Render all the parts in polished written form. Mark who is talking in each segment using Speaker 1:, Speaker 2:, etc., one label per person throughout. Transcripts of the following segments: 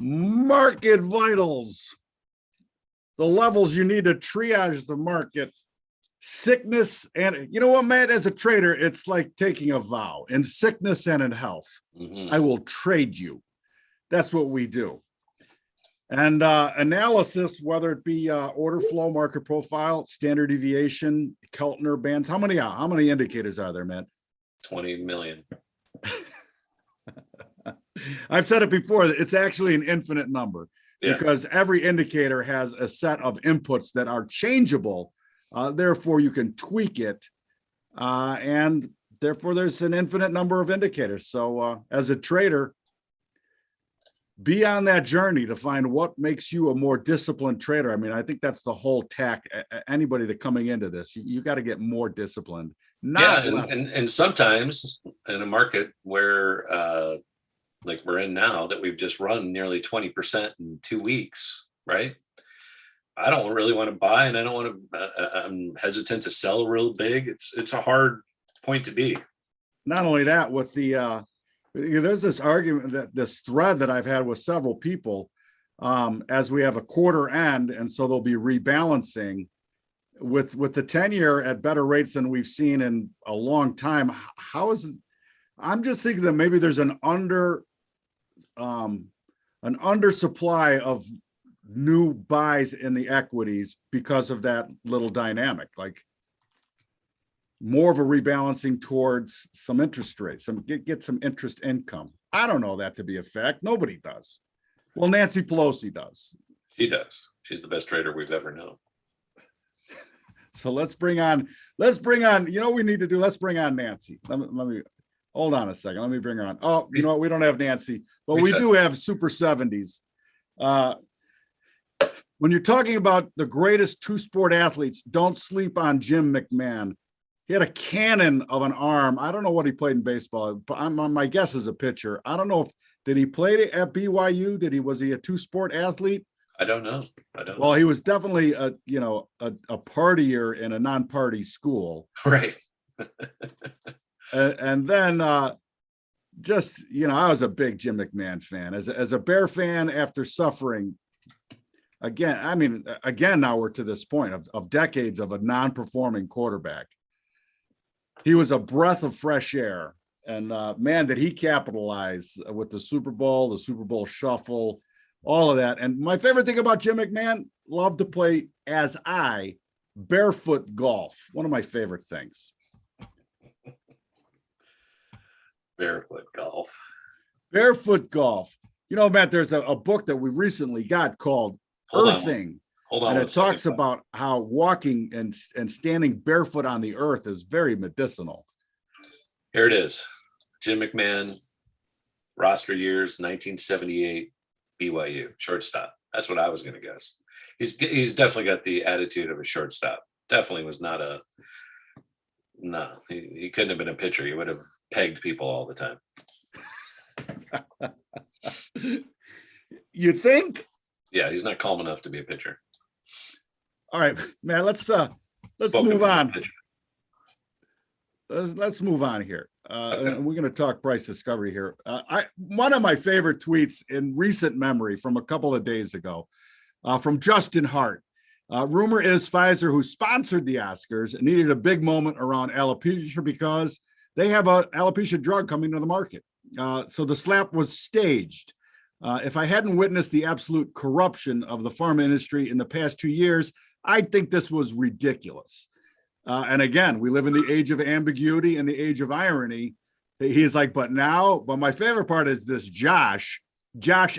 Speaker 1: Market vitals. The levels you need to triage the market. Sickness and you know what, Matt, as a trader, it's like taking a vow in sickness and in health. I will trade you. That's what we do. And analysis, whether it be order flow, market profile, standard deviation, Keltner bands. How many indicators are there, man?
Speaker 2: 20 million.
Speaker 1: I've said it before, it's actually an infinite number because every indicator has a set of inputs that are changeable. Therefore, you can tweak it. And therefore, there's an infinite number of indicators. So as a trader, be on that journey to find what makes you a more disciplined trader. I mean, I think that's the whole tack. Anybody that coming into this, you got to get more disciplined.
Speaker 2: And sometimes in a market where like we're in now, that we've just run nearly 20% in 2 weeks, right? I don't really want to buy, and I don't want to. I'm hesitant to sell real big. It's a hard point to be.
Speaker 1: Not only that, with the there's this argument that this thread that I've had with several people as we have a quarter end, and so they'll be rebalancing with the 10-year at better rates than we've seen in a long time. How is it? I'm just thinking that maybe there's an undersupply of new buys in the equities because of that little dynamic, like more of a rebalancing towards some interest rates, get some interest income. I don't know that to be a fact. Nobody does. Well, Nancy Pelosi does.
Speaker 2: She does. She's the best trader we've ever known.
Speaker 1: So let's bring on, you know what we need to do? Let's bring on Nancy. Let me hold on a second. Let me bring her on. Oh, you know what? We don't have Nancy, but we do have Super 70s. When you're talking about the greatest two-sport athletes, don't sleep on Jim McMahon. He had a cannon of an arm. I don't know what he played in baseball, but my guess is a pitcher. I don't know did he play at BYU? Was he a two-sport athlete?
Speaker 2: I don't know.
Speaker 1: Well, he was definitely a partier in a non-party school.
Speaker 2: Right.
Speaker 1: And then I was a big Jim McMahon fan. As a Bear fan, after suffering, again, now we're to this point of decades of a non-performing quarterback. He was a breath of fresh air. And man, did he capitalize with the Super Bowl shuffle, all of that. And my favorite thing about Jim McMahon, loved to play barefoot golf. One of my favorite things.
Speaker 2: Barefoot golf.
Speaker 1: You know, Matt, there's a book that we recently got called Earthing.
Speaker 2: Hold on.
Speaker 1: And it talks about how walking and standing barefoot on the earth is very medicinal.
Speaker 2: Here it is. Jim McMahon, roster years, 1978, BYU, shortstop. That's what I was going to guess. He's definitely got the attitude of a shortstop. Definitely was not he couldn't have been a pitcher. He would have pegged people all the time.
Speaker 1: You think?
Speaker 2: Yeah, he's not calm enough to be a pitcher.
Speaker 1: All right, man, let's move on. Let's move on here. Okay. We're going to talk price discovery here. One of my favorite tweets in recent memory from a couple of days ago from Justin Hart. Rumor is Pfizer, who sponsored the Oscars, needed a big moment around alopecia because they have a alopecia drug coming to the market. So the slap was staged. If I hadn't witnessed the absolute corruption of the pharma industry in the past 2 years, I'd think this was ridiculous. And again, we live in the age of ambiguity and the age of irony. He's like, but my favorite part is this Josh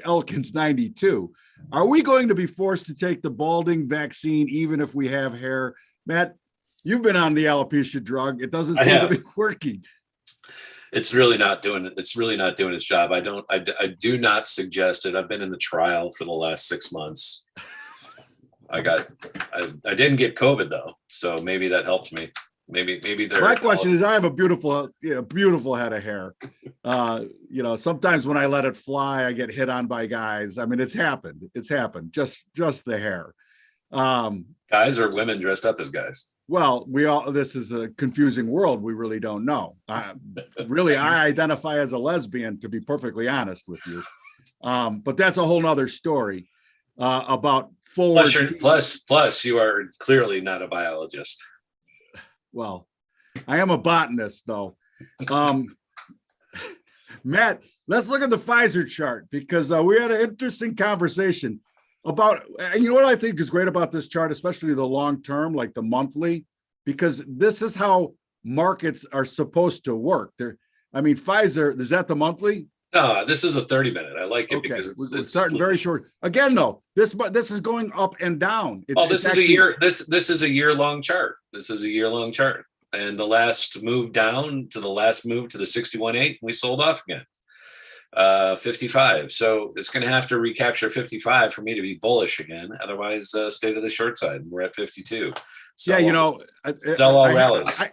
Speaker 1: Elkins 92. Are we going to be forced to take the balding vaccine even if we have hair? Matt, you've been on the alopecia drug. It doesn't seem to be working.
Speaker 2: It's really not doing it. It's really not doing its job. I do not suggest it. I've been in the trial for the last 6 months. I didn't get COVID though, so maybe that helped me. Maybe
Speaker 1: my question is, I have a beautiful head of hair. Sometimes when I let it fly, I get hit on by guys. I mean, it's happened. Just the hair.
Speaker 2: Guys or women dressed up as guys?
Speaker 1: Well, this is a confusing world. We really don't know. Really, I identify as a lesbian, to be perfectly honest with you. But that's a whole nother story about forward.
Speaker 2: Plus, you are clearly not a biologist.
Speaker 1: Well, I am a botanist, though. Matt, let's look at the Pfizer chart, because we had an interesting conversation about, you know what I think is great about this chart, especially the long term, like the monthly, because this is how markets are supposed to work. Pfizer, is that the monthly?
Speaker 2: No, this is a 30-minute. I like it because
Speaker 1: it's starting very short. Again, though, this is going up and down.
Speaker 2: This is a year-long chart. This is a year-long chart. And the last move down to the last move to the 61.8, we sold off again. 55. So it's going to have to recapture 55 for me to be bullish again. Otherwise, stay to the short side. We're at 52.
Speaker 1: Sell all rallies.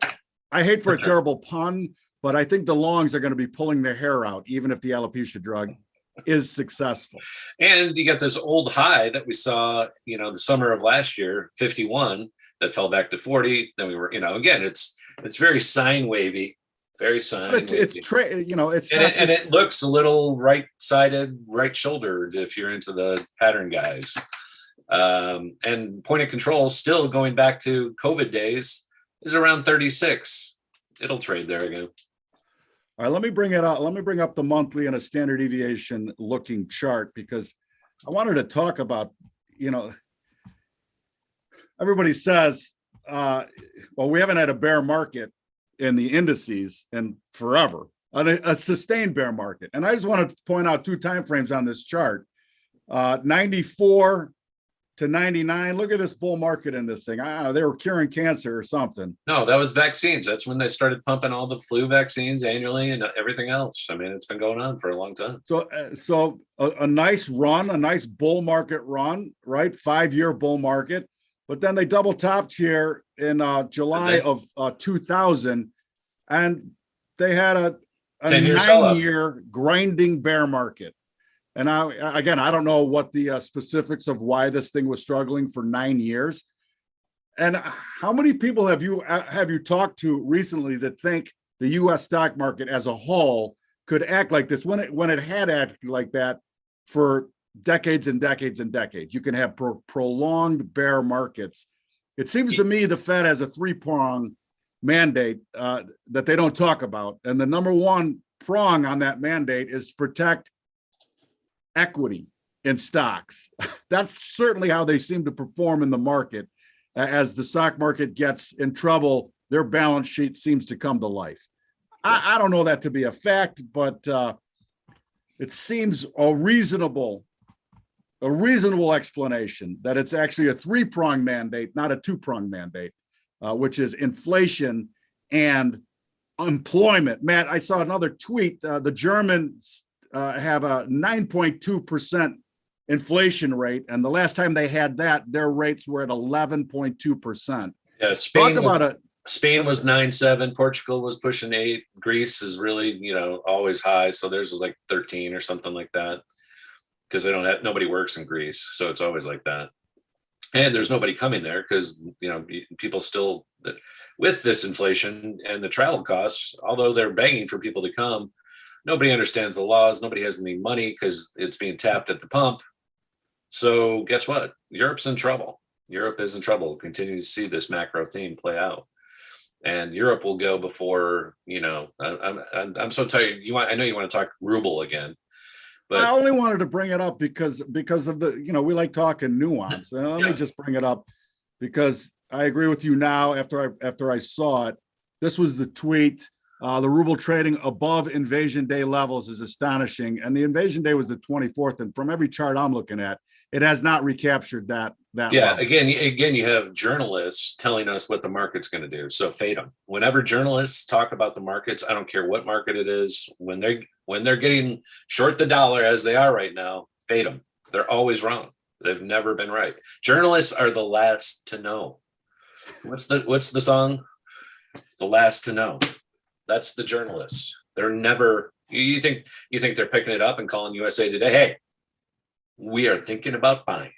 Speaker 1: I hate for a terrible pun, but I think the longs are going to be pulling their hair out, even if the alopecia drug is successful.
Speaker 2: And you got this old high that we saw, the summer of last year, 51, that fell back to 40. Then we were, again, it's very sine wavy. Very sine. It looks a little right-sided, right-shouldered if you're into the pattern guys. And point of control, still going back to COVID days, is around 36. It'll trade there again.
Speaker 1: All right, let me bring it out. Let me bring up the monthly and a standard deviation looking chart, because I wanted to talk about, everybody says, we haven't had a bear market in the indices and forever, a sustained bear market. And I just want to point out two time frames on this chart, 94 to 99. Look at this bull market in this thing. They were curing cancer or something.
Speaker 2: No, that was vaccines. That's when they started pumping all the flu vaccines annually and everything else. I mean, it's been going on for a long time.
Speaker 1: So a nice run, a nice bull market run, right? 5-year bull market. But then they double topped here in July of 2000, and they had a 9-year grinding bear market. And I don't know what the specifics of why this thing was struggling for 9 years. And how many people have you talked to recently that think the U.S. stock market as a whole could act like this when it had acted like that for decades and decades and decades? You can have prolonged bear markets. It seems to me the Fed has a 3-prong mandate that they don't talk about. And the number one prong on that mandate is protect equity in stocks. That's certainly how they seem to perform in the market. As the stock market gets in trouble, their balance sheet seems to come to life. I don't know that to be a fact, but it seems a reasonable explanation that it's actually a 3-prong mandate, not a 2-prong mandate, which is inflation and employment. Matt, I saw another tweet. The Germans have a 9.2% inflation rate, and the last time they had that, their rates were at 11.2%.
Speaker 2: Yeah, Spain was 9.7, Portugal was pushing 8, Greece is really always high, so theirs is like 13 or something like that, because nobody works in Greece, so it's always like that. And there's nobody coming there because people still, with this inflation and the travel costs, although they're begging for people to come, nobody understands the laws. Nobody has any money because it's being tapped at the pump. So guess what? Europe's in trouble. Europe is in trouble. We'll continue to see this macro theme play out. And Europe will go before, I'm so tired. I know you want to talk ruble again. But
Speaker 1: I only wanted to bring it up because of the, we like talking nuance. And let me just bring it up because I agree with you now after I saw it. This was the tweet. The ruble trading above invasion day levels is astonishing. And the invasion day was the 24th. And from every chart I'm looking at, it has not recaptured that level.
Speaker 2: Again, you have journalists telling us what the market's going to do. So fade them. Whenever journalists talk about the markets, I don't care what market it is, when they're getting short the dollar as they are right now, fade them. They're always wrong. They've never been right. Journalists are the last to know. What's the song? The last to know. That's the journalists. They're never. You think they're picking it up and calling USA Today? Hey, we are thinking about buying.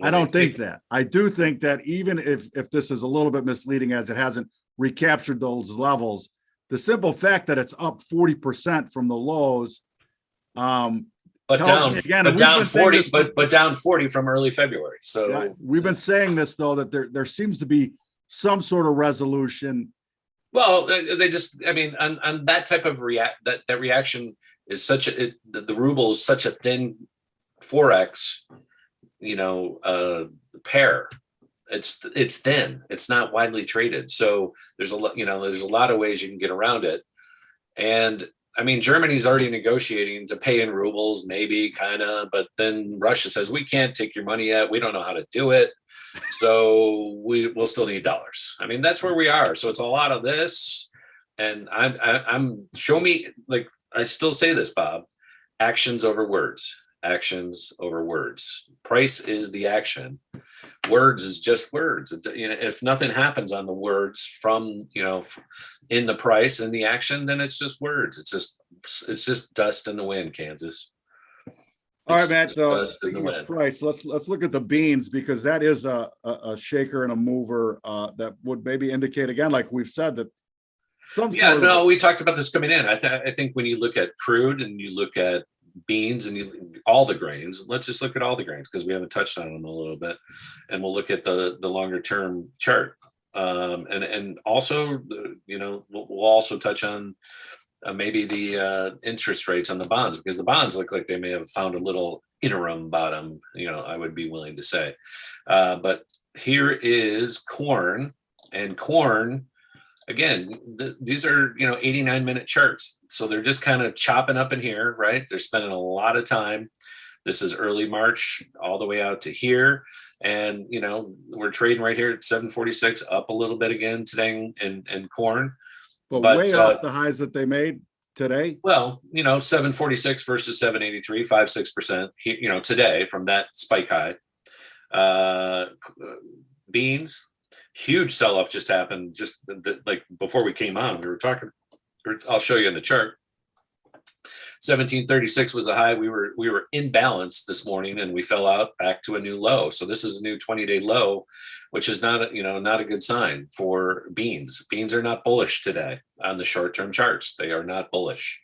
Speaker 1: I don't think that. I do think that even if this is a little bit misleading as it hasn't recaptured those levels, the simple fact that it's up 40% from the lows,
Speaker 2: but
Speaker 1: tells
Speaker 2: down,
Speaker 1: me again,
Speaker 2: but
Speaker 1: and we've
Speaker 2: down
Speaker 1: been saying
Speaker 2: 40,
Speaker 1: this,
Speaker 2: but down 40 from early February. So
Speaker 1: yeah, we've been saying this though, that there seems to be some sort of resolution.
Speaker 2: well, they just, I mean, on that type of that reaction is such a, the ruble is such a thin forex, pair. It's thin. It's not widely traded. So there's there's a lot of ways you can get around it. And I mean, Germany's already negotiating to pay in rubles, maybe kind of, but then Russia says, we can't take your money yet. We don't know how to do it. So we'll still need dollars. I mean, that's where we are. So it's a lot of this. And I'm show me, like, I still say this, Bob, actions over words, actions over words. Price is the action. Words is just words. If nothing happens on the words from, in the price and the action, then it's just words. It's just dust in the wind, Kansas.
Speaker 1: All right, Matt. So speaking of price, let's look at the beans, because that is a shaker and a mover that would maybe indicate, again, like we've said, that some sort of.
Speaker 2: We talked about this coming in. I think when you look at crude and you look at beans and all the grains, let's just look at all the grains because we haven't touched on them a little bit, and we'll look at the longer term chart, and also we'll also touch on maybe the interest rates on the bonds, because the bonds look like they may have found a little interim bottom, I would be willing to say. But here is corn, and corn, again, these are 89-minute charts, so they're just kind of chopping up in here, right? They're spending a lot of time. This is early March all the way out to here, and we're trading right here at 746, up a little bit again today in corn,
Speaker 1: but way off the highs that they made today.
Speaker 2: Well, 746 versus 783, 5-6%, today from that spike high. Beans, huge sell-off just happened just like before we came on. We were talking, I'll show you in the chart. 1736 was the high. We were in balance this morning, and we fell out back to a new low. So this is a new 20-day low, which is not a good sign for beans. Beans are not bullish today on the short-term charts. They are not bullish.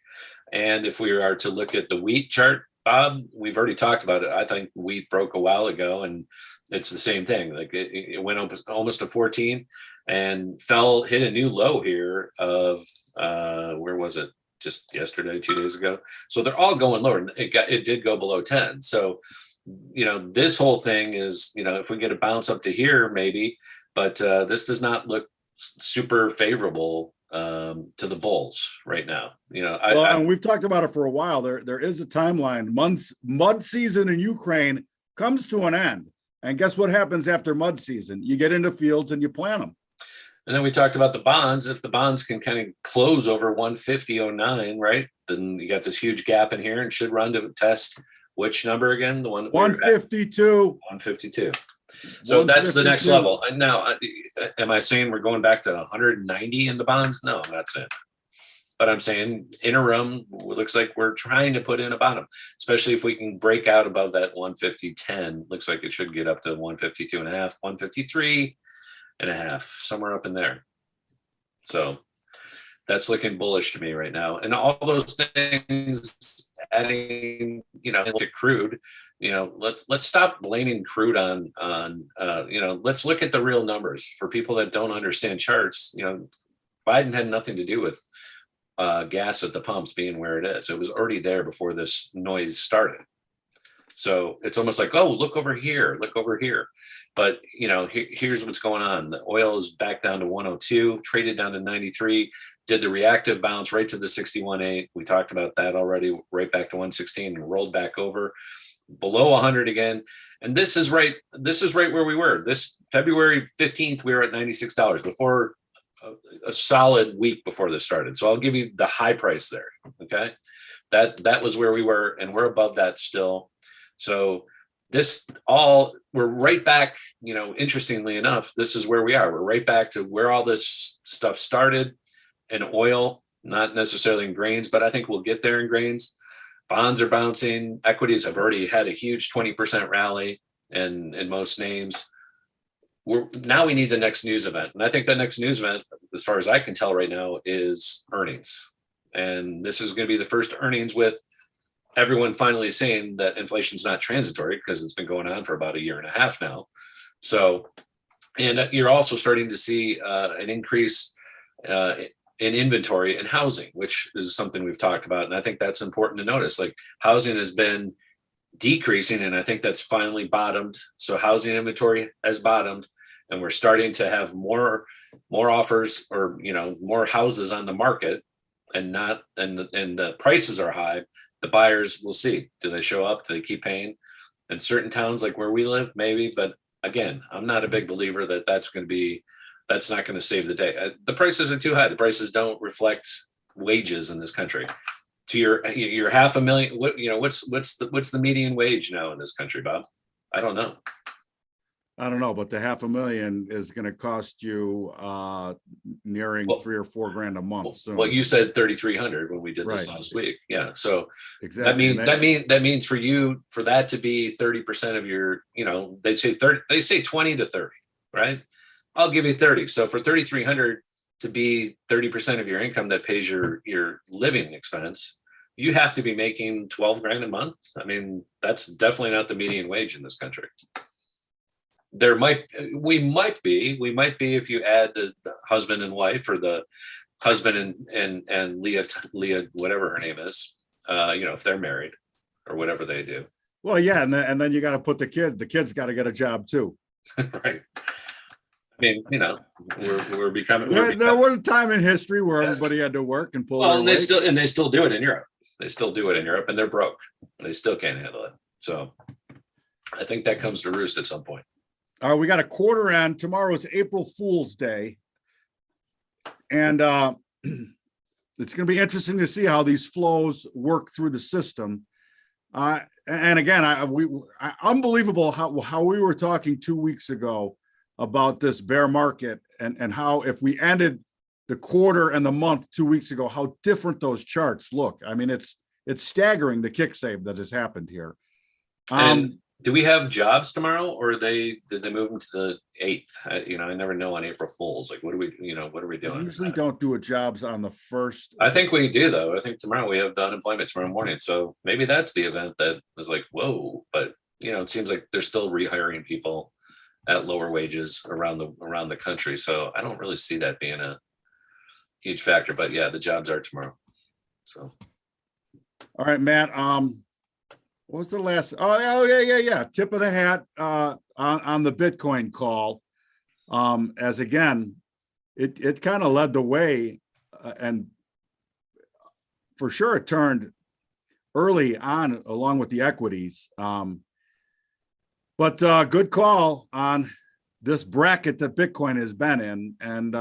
Speaker 2: And if we are to look at the wheat chart, Bob, we've already talked about it. I think wheat broke a while ago, and it's the same thing. Like it went almost to 14 and hit a new low here of where was it? Just yesterday, 2 days ago. So they're all going lower. It did go below 10. So, this whole thing is, if we get a bounce up to here, maybe, but this does not look super favorable to the bulls right now.
Speaker 1: And we've talked about it for a while. There is a timeline. Mud season in Ukraine comes to an end. And guess what happens after mud season? You get into fields and you plant them.
Speaker 2: And then we talked about the bonds. If the bonds can kind of close over 150.09, right, then you got this huge gap in here and should run to test which number again? The one
Speaker 1: 152.
Speaker 2: 152. So that's the next level. And now, am I saying we're going back to 190 in the bonds? No, I'm not saying. But I'm saying interim, looks like we're trying to put in a bottom, especially if we can break out above that 150.10. Looks like it should get up to 152.5, 153.5, somewhere up in there. So that's looking bullish to me right now. And all those things, adding, look at crude, let's stop blaming crude on let's look at the real numbers. For people that don't understand charts, Biden had nothing to do with gas at the pumps being where it is. It was already there before this noise started. So it's almost like, oh, look over here. But, here's what's going on. The oil is back down to 102, traded down to 93, did the reactive bounce right to the 61.8. We talked about that already, right back to 116 and rolled back over below 100 again. And this is right where we were. This February 15th, we were at $96 before a solid week before this started. So I'll give you the high price there. Okay. That was where we were, and we're above that still. So we're right back, interestingly enough, this is where we are. We're right back to where all this stuff started in oil, not necessarily in grains, but I think we'll get there in grains. Bonds are bouncing. Equities have already had a huge 20% rally. in most names. Now we need the next news event. And I think the next news event, as far as I can tell right now, is earnings. And this is going to be the first earnings with everyone finally saying that inflation's not transitory, because it's been going on for about 1.5 years now. So, and you're also starting to see an increase in inventory and housing, which is something we've talked about. And I think that's important to notice. Like, housing has been decreasing, and I think that's finally bottomed. So housing inventory has bottomed, and we're starting to have more offers, or more houses on the market, and the prices are high. The buyers, will see, do they show up, do they keep paying? In certain towns like where we live, maybe, but again, I'm not a big believer that that's not going to save the day. The prices are too high. The prices don't reflect wages in this country. To your $500,000, what's the median wage now in this country, Bob? I don't know.
Speaker 1: But the $500,000 is going to cost you nearing $3 or $4 grand a month soon.
Speaker 2: Well, you said 3,300 when we did this last week. Yeah. So
Speaker 1: exactly.
Speaker 2: that means for you, for that to be 30% of your, they say 20 to 30, right? I'll give you 30. So for 3,300 to be 30% of your income that pays your living expense, you have to be making 12 grand a month. I mean, that's definitely not the median wage in this country. We might be if you add the husband and wife, or the husband and Leah, whatever her name is, if they're married or whatever they do.
Speaker 1: Well, yeah. And then you got to put the kid's got to get a job too.
Speaker 2: Right. I mean, we're becoming.
Speaker 1: There was a time in history where everybody had to work and pull.
Speaker 2: Well, and they still do it in Europe. They still do it in Europe, and they're broke. They still can't handle it. So I think that comes to roost at some point.
Speaker 1: We got a quarter end. Tomorrow is April Fool's Day. And it's going to be interesting to see how these flows work through the system. And again, unbelievable how we were talking 2 weeks ago about this bear market, and how, if we ended the quarter and the month 2 weeks ago, how different those charts look. I mean, it's staggering, the kick save that has happened here.
Speaker 2: And do we have jobs tomorrow, or did they move them to the 8th? I never know on April Fools. Like, what are we doing?
Speaker 1: We usually don't do jobs on the 1st.
Speaker 2: I think we do, though. I think tomorrow we have the unemployment tomorrow morning. So maybe that's the event that was like, whoa. But, it seems like they're still rehiring people at lower wages around the country. So I don't really see that being a huge factor. But yeah, the jobs are tomorrow. So.
Speaker 1: All right, Matt. What was the last? Oh, yeah. Tip of the hat on the Bitcoin call. As again, it kind of led the way, and for sure it turned early on along with the equities. But good call on this bracket that Bitcoin has been in, and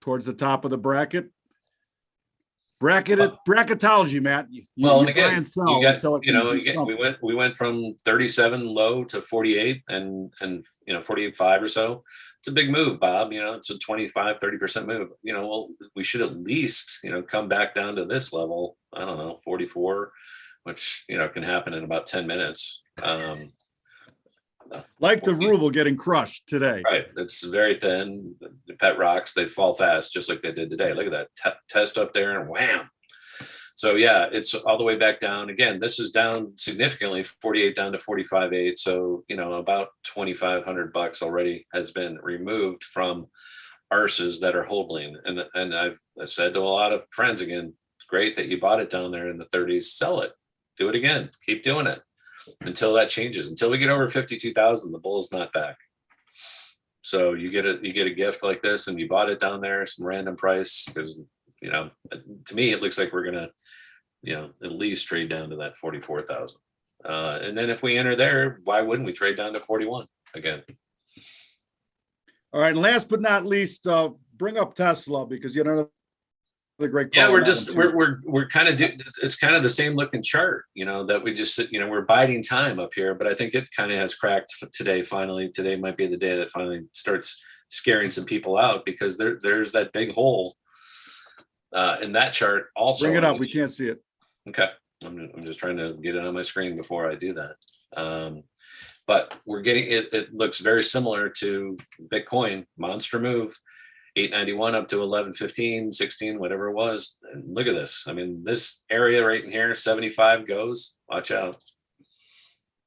Speaker 1: towards the top of the bracketology, Matt.
Speaker 2: We went from 37 low to 48 and 48.5 or so. It's a big move, Bob. It's a 25-30% move. Well, we should at least come back down to this level. I don't know, 44, which can happen in about 10 minutes.
Speaker 1: Like the ruble getting crushed today.
Speaker 2: Right. It's very thin. The pet rocks, they fall fast, just like they did today. Look at that test up there, and wham. So yeah, it's all the way back down. Again, this is down significantly, 48 down to 45.8. So, about $2,500 already has been removed from arses that are holding. And I've said to a lot of friends, again, it's great that you bought it down there in the 30s. Sell it. Do it again. Keep doing it until that changes. Until we get over 52,000, the bull is not back. So you get a gift like this, and you bought it down there, some random price, because to me it looks like we're gonna at least trade down to that 44,000. And then if we enter there, why wouldn't we trade down to 41 again?
Speaker 1: All right, and last but not least, bring up Tesla, because the great call.
Speaker 2: Yeah, we're kind of it's kind of the same looking chart, that we just we're biding time up here, but I think it kind of has cracked today. Finally, today might be the day that finally starts scaring some people out, because there's that big hole in that chart also.
Speaker 1: Bring it up. We can't see it.
Speaker 2: Okay, I'm just trying to get it on my screen before I do that. but we're getting it. It looks very similar to Bitcoin monster move, 891 up to 1115, 16, whatever it was. And look at this. I mean, this area right in here, 75 goes. Watch out.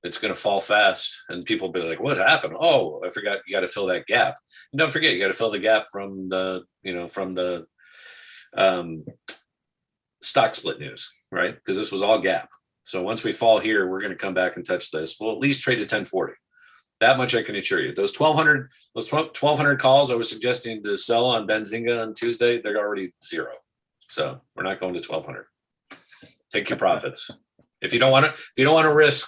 Speaker 2: It's going to fall fast, and people be like, what happened? Oh, I forgot. You got to fill that gap. And don't forget, you got to fill the gap from the, from the stock split news, right? Because this was all gap. So once we fall here, we're going to come back and touch this. We'll at least trade at 1040. That much I can assure you. Those 1,200 calls I was suggesting to sell on Benzinga on Tuesday, they're already zero. So we're not going to 1,200. Take your profits. If you don't want to risk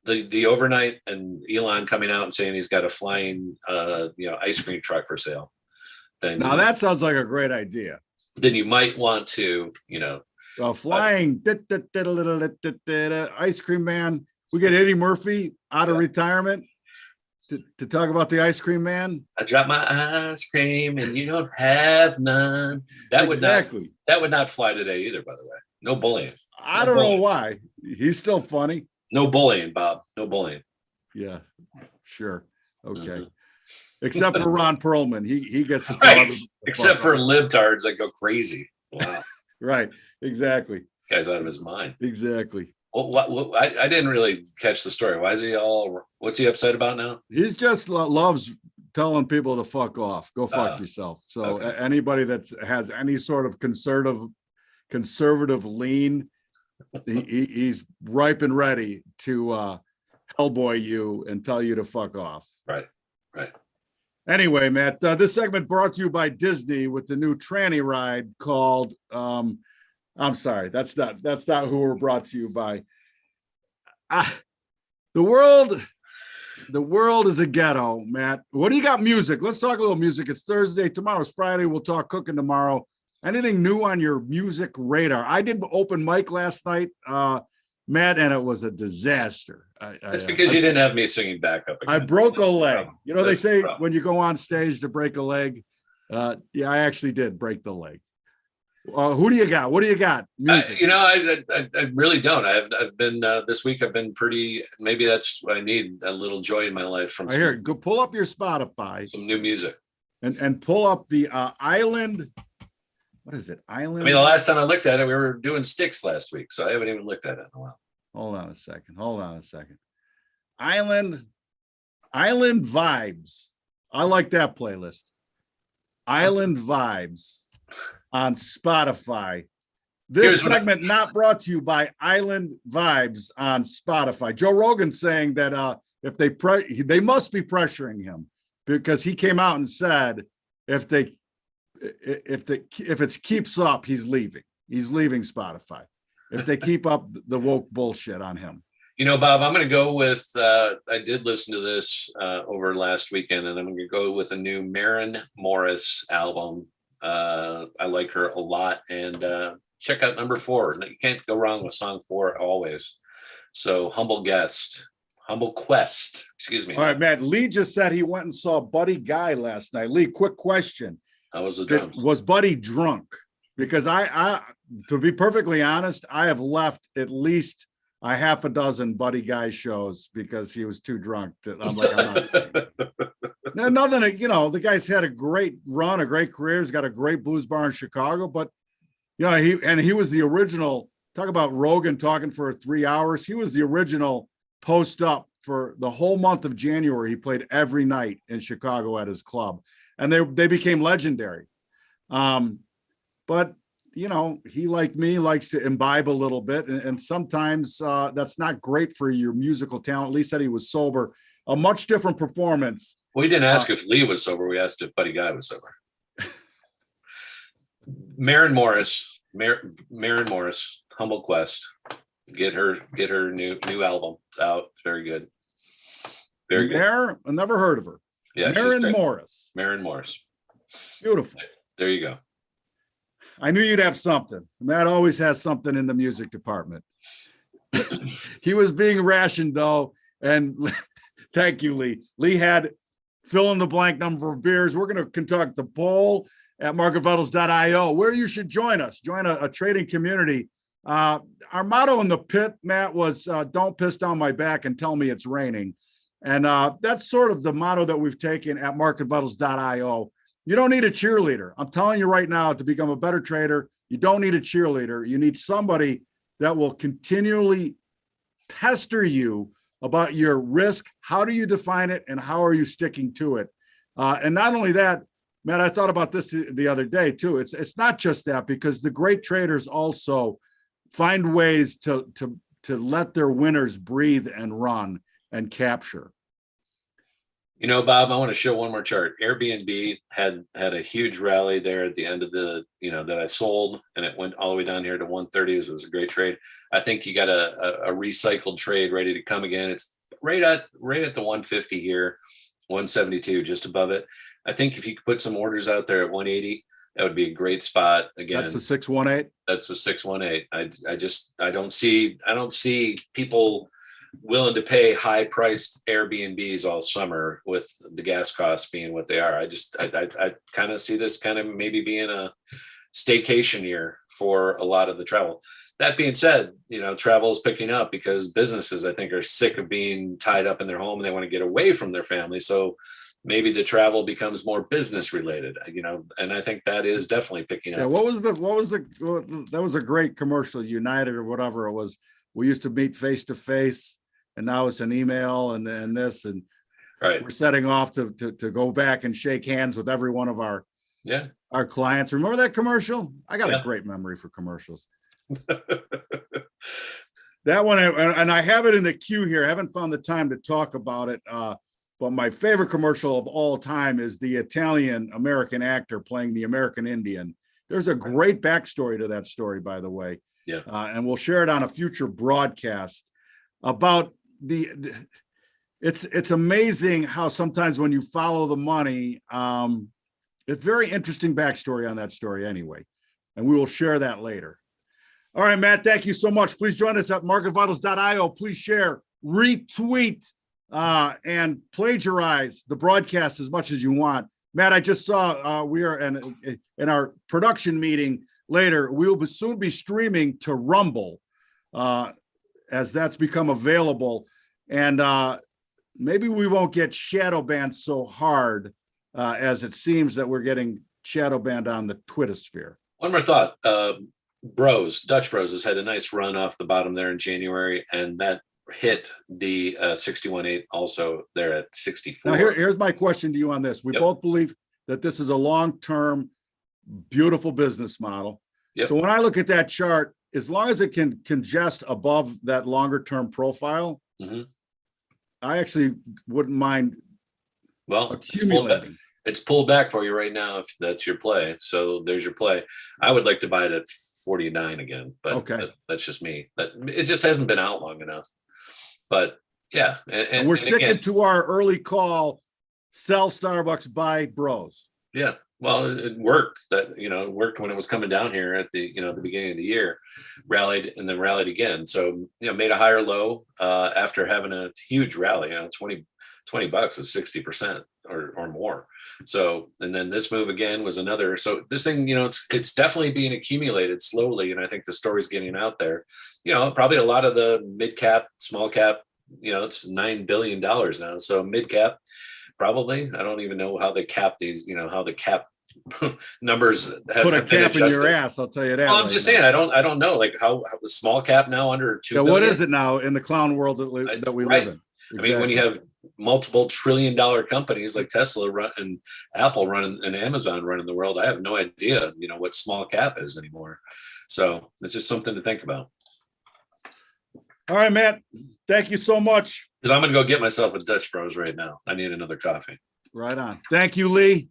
Speaker 2: the overnight and Elon coming out and saying he's got a flying ice cream truck for sale, then
Speaker 1: now that sounds like a great idea.
Speaker 2: Then you might want to,
Speaker 1: flying ice cream man. We get Eddie Murphy out of retirement to talk about the ice cream man.
Speaker 2: I dropped my ice cream and you don't have none. That would not fly today either, by the way. No bullying.
Speaker 1: I don't know why. He's still funny.
Speaker 2: No bullying, Bob. No bullying.
Speaker 1: Yeah, sure. Okay. Except for Ron Perlman. He gets the
Speaker 2: right. Except for libtards that go crazy. Wow.
Speaker 1: Right. Exactly.
Speaker 2: Guy's out of his mind.
Speaker 1: Exactly.
Speaker 2: Well, I didn't really catch the story. Why is he what's he upset about now?
Speaker 1: He's just loves telling people to fuck off. Go fuck yourself. So anybody that has any sort of conservative lean, he's ripe and ready to hellboy you and tell you to fuck off.
Speaker 2: Right.
Speaker 1: Anyway, Matt, this segment brought to you by Disney with the new tranny ride called I'm sorry, that's not who we're brought to you by. The world is a ghetto, Matt. What do you got? Music. Let's talk a little music. It's Thursday. Tomorrow's Friday. We'll talk cooking tomorrow. Anything new on your music radar? I did open mic last night, Matt, and it was a disaster.
Speaker 2: It's because you didn't have me singing backup.
Speaker 1: I broke a leg. They say when you go on stage to break a leg. Yeah, I actually did break the leg. Who do you got? What do you got? Music.
Speaker 2: I really don't. I've been this week. I've been pretty. Maybe that's what I need. A little joy in my life from.
Speaker 1: I hear it. Go pull up your Spotify.
Speaker 2: Some new music.
Speaker 1: And pull up the Island. What is it? Island.
Speaker 2: I mean, the last time I looked at it, we were doing Sticks last week, so I haven't even looked at it in a while.
Speaker 1: Hold on a second. Island Vibes. I like that playlist. Island Vibes on Spotify. This segment not brought to you by Island Vibes on Spotify. Joe Rogan saying that if they must be pressuring him because he came out and said if it keeps up, he's leaving. He's leaving Spotify. If they keep up the woke bullshit on him.
Speaker 2: Bob, I'm going to go with, I did listen to this over last weekend, and I'm going to go with a new Maren Morris album. I like her a lot, and check out number 4. You can't go wrong with song 4 always. So Humble Quest, excuse me.
Speaker 1: All right, Matt, Lee just said he went and saw Buddy Guy last night. Lee, quick question.
Speaker 2: How was the drunk?
Speaker 1: Was Buddy drunk? Because I, to be perfectly honest, I have left at least a half a dozen Buddy Guy shows because he was too drunk. I'm not. Now, nothing. The guy's had a great run, a great career. He's got a great blues bar in Chicago. But he was the original. Talk about Rogan talking for 3 hours. He was the original post up for the whole month of January. He played every night in Chicago at his club, and they became legendary. But he, like me, likes to imbibe a little bit, and sometimes that's not great for your musical talent. Lee said he was sober. A much different performance.
Speaker 2: We didn't ask if Lee was sober. We asked if Buddy Guy was sober. Maren Morris, Humble Quest. Get her new album. It's out. It's very good. Very good.
Speaker 1: I never heard of her.
Speaker 2: Yeah,
Speaker 1: Maren Morris.
Speaker 2: Maren Morris.
Speaker 1: Beautiful.
Speaker 2: There you go.
Speaker 1: I knew you'd have something. Matt always has something in the music department. He was being rationed though, and thank you, Lee. Lee had fill in the blank number of beers. We're going to conduct the poll at marketvitals.io, where you should join us. Join a trading community. Our motto in the pit, Matt, was don't piss down my back and tell me it's raining. And that's sort of the motto that we've taken at marketvitals.io. You don't need a cheerleader. I'm telling you right now, to become a better trader, you don't need a cheerleader. You need somebody that will continually pester you about your risk. How do you define it, and how are you sticking to it? And not only that, Matt, I thought about this the other day too. It's not just that, because the great traders also find ways to let their winners breathe and run and capture.
Speaker 2: You know, Bob, I want to show one more chart. Airbnb had a huge rally there at the end of the, that I sold, and it went all the way down here to 130. It was a great trade. I think you got a recycled trade ready to come again. It's right at the 150 here, 172, just above it. I think if you could put some orders out there at 180, that would be a great spot. Again,
Speaker 1: that's the 618.
Speaker 2: That's the 618. I don't see people willing to pay high priced Airbnbs all summer with the gas costs being what they are. I kind of see this kind of maybe being a staycation year for a lot of the travel. That being said, travel is picking up because businesses, I think, are sick of being tied up in their home and they want to get away from their family. So maybe the travel becomes more business related, and I think that is definitely picking up.
Speaker 1: Yeah. That was a great commercial, United or whatever it was. We used to meet face to face, and now it's an email and this, and
Speaker 2: right.
Speaker 1: We're setting off to go back and shake hands with every one of our clients. Remember that commercial? I got a great memory for commercials. That one, and I have it in the queue here. I haven't found the time to talk about it. But my favorite commercial of all time is the Italian American actor playing the American Indian. There's a great backstory to that story, by the way.
Speaker 2: Yeah.
Speaker 1: And we'll share it on a future broadcast about it's amazing how sometimes when you follow the money, it's very interesting backstory on that story anyway. And we will share that later. All right, Matt, thank you so much. Please join us at marketvitals.io. Please share, retweet, and plagiarize the broadcast as much as you want. Matt, I just saw we are in our production meeting later. We will soon be streaming to Rumble as that's become available. And maybe we won't get shadow banned so hard as it seems that we're getting shadow banned on the Twitter sphere.
Speaker 2: One more thought. Dutch Bros has had a nice run off the bottom there in January, and that hit the 61.8 also there at 64.
Speaker 1: Now here's my question to you on this. We both believe that this is a long-term, beautiful business model.
Speaker 2: Yep.
Speaker 1: So when I look at that chart, as long as it can congest above that longer-term profile, I actually wouldn't mind accumulating.
Speaker 2: It's pulled back for you right now if that's your play. So there's your play. I would like to buy it at 49 again, but that's just me. It just hasn't been out long enough. But yeah, and
Speaker 1: we're sticking to our early call: sell Starbucks, buy Bros.
Speaker 2: Yeah, well, it worked. It worked when it was coming down here at the the beginning of the year, rallied and then rallied again. So made a higher low after having a huge rally. $20 is 60% or more. So, and then this move again was another. So this thing, it's definitely being accumulated slowly. And I think the story's getting out there. Probably a lot of the mid cap, small cap, it's $9 billion now. So mid cap, probably. I don't even know how they cap these, how the cap numbers have
Speaker 1: put a cap in your ass. I'll tell you that.
Speaker 2: Well, I'm just saying, I don't know, like how small cap now under 2 billion.
Speaker 1: What is it now in the clown world that we live in?
Speaker 2: Exactly. I mean, when you have multiple trillion-dollar companies like Tesla and Apple running and Amazon running the world, I have no idea, what small cap is anymore. So it's just something to think about.
Speaker 1: All right, Matt. Thank you so much.
Speaker 2: Because I'm going to go get myself a Dutch Bros right now. I need another coffee.
Speaker 1: Right on. Thank you, Lee.